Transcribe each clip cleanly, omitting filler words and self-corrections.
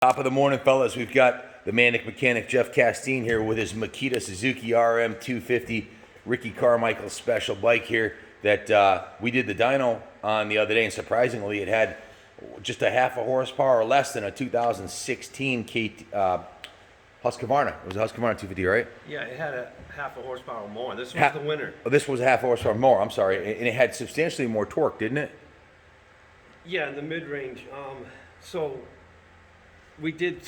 Top of the morning, fellas. We've got the Manic Mechanic Jeff Castine here with his Makita Suzuki RM250 Ricky Carmichael special bike here that we did the dyno on the other day, and surprisingly, it had just a half a horsepower or less than a 2016 Husqvarna. It was a Husqvarna 250, right? Yeah, it had a half a horsepower more. This was the winner. Oh, this was a half a horsepower more. I'm sorry, and it had substantially more torque, didn't it? Yeah, in the mid-range. So we did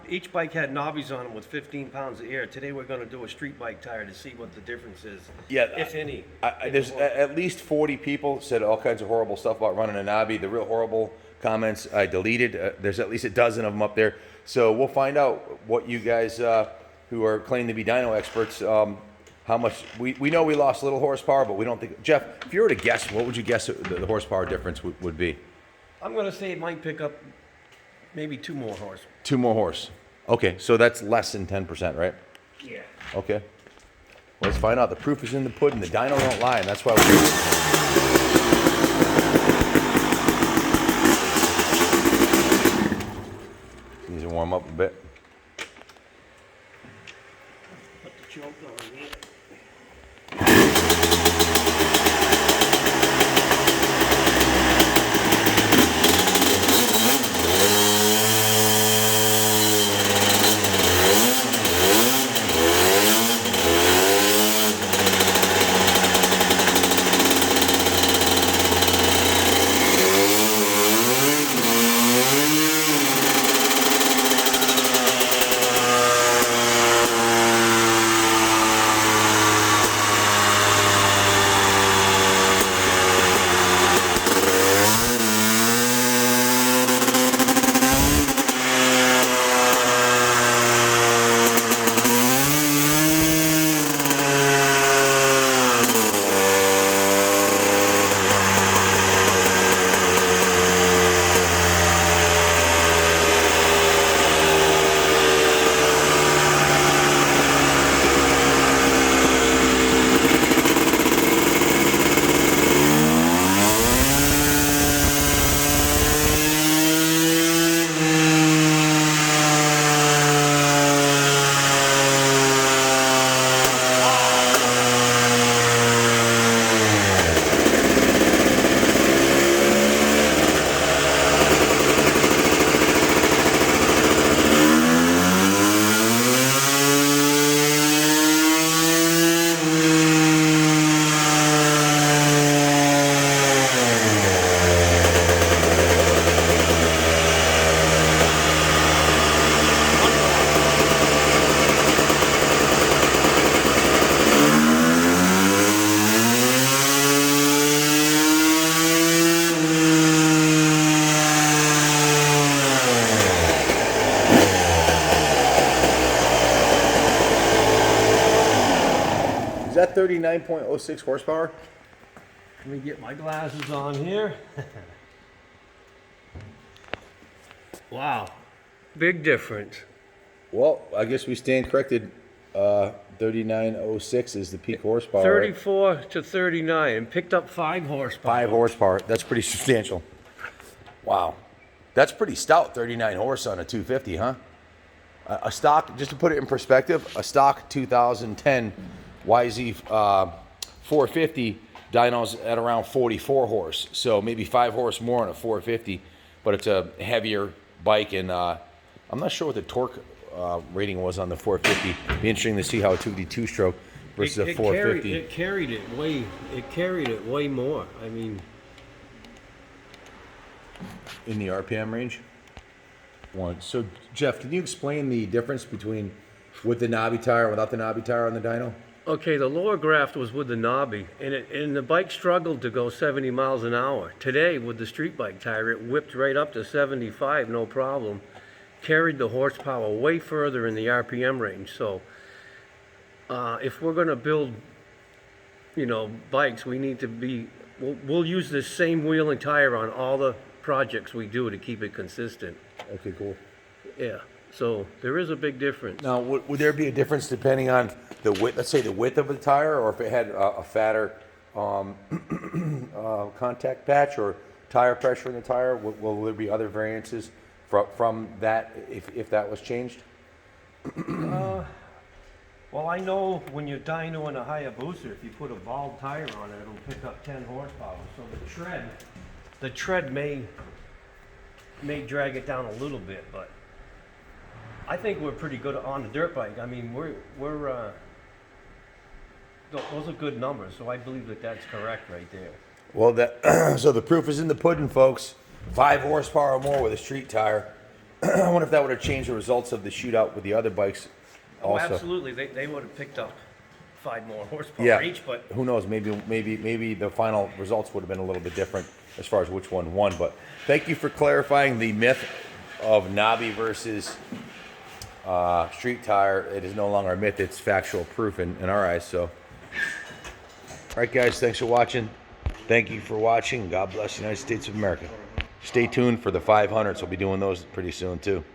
each bike had knobbies on them with 15 pounds of air. Today we're going to do a street bike tire to see what the difference is, if any. There's at least 40 people said all kinds of horrible stuff about running a Knobby. The real horrible comments I deleted. There's at least a dozen of them up there. So we'll find out what you guys who are claiming to be dyno experts, how much, we know we lost a little horsepower, but we don't think, Jeff, if you were to guess, what would you guess the horsepower difference would be? I'm going to say it might pick up maybe 2 more horse. 2 more horse. Okay, so that's less than 10%, right? Yeah. Okay. Well, let's find out. The proof is in the pudding. The dyno don't lie, and that's why we need to warm up a bit. Put the choke on here. Is that 39.06 horsepower? Let me get my glasses on here. Wow. Big difference. Well, I guess we stand corrected. 39.06 is the peak horsepower. 34 to 39 and picked up 5 horsepower. 5 horsepower. That's pretty substantial. Wow. That's pretty stout, 39 horse on a 250, huh? A stock, just to put it in perspective, a stock 2010 YZ 450 dyno's at around 44 horse. So maybe 5 horse more on a 450, but it's a heavier bike, and I'm not sure what the torque rating was on the 450. Be interesting to see how a 252 stroke versus a 450. It carried it way more. I mean, in the RPM range. So Jeff, can you explain the difference between with the knobby tire and without the knobby tire on the dyno? okay, the lower graft was with the knobby, and the bike struggled to go 70 miles an hour. Today, with the street bike tire, it whipped right up to 75, no problem. Carried the horsepower way further in the RPM range. So if we're going to build, bikes, we need to be, we'll use the same wheel and tire on all the projects we do to keep it consistent. Okay, cool. Yeah, so there is a big difference. Now, would there be a difference depending on the width, let's say the width of the tire, or if it had a fatter contact patch or tire pressure in the tire? Will there be other variances from that, if that was changed? Well, I know when you're dynoing a Hayabusa, if you put a bald tire on it, it'll pick up 10 horsepower. So the tread may drag it down a little bit, but I think we're pretty good on the dirt bike. I mean, those are good numbers, so I believe that that's correct right there. Well, so the proof is in the pudding, folks. 5 horsepower or more with a street tire. I wonder if that would have changed the results of the shootout with the other bikes. Oh, Also. absolutely. They would have picked up 5 more horsepower each, but who knows? Maybe the final results would have been a little bit different as far as which one won. But thank you for clarifying the myth of Knobby versus street tire. It is no longer a myth; it's factual proof in our eyes. So, all right, guys, thanks for watching. Thank you for watching. God bless the United States of America. Stay tuned for the 500s. We'll be doing those pretty soon too.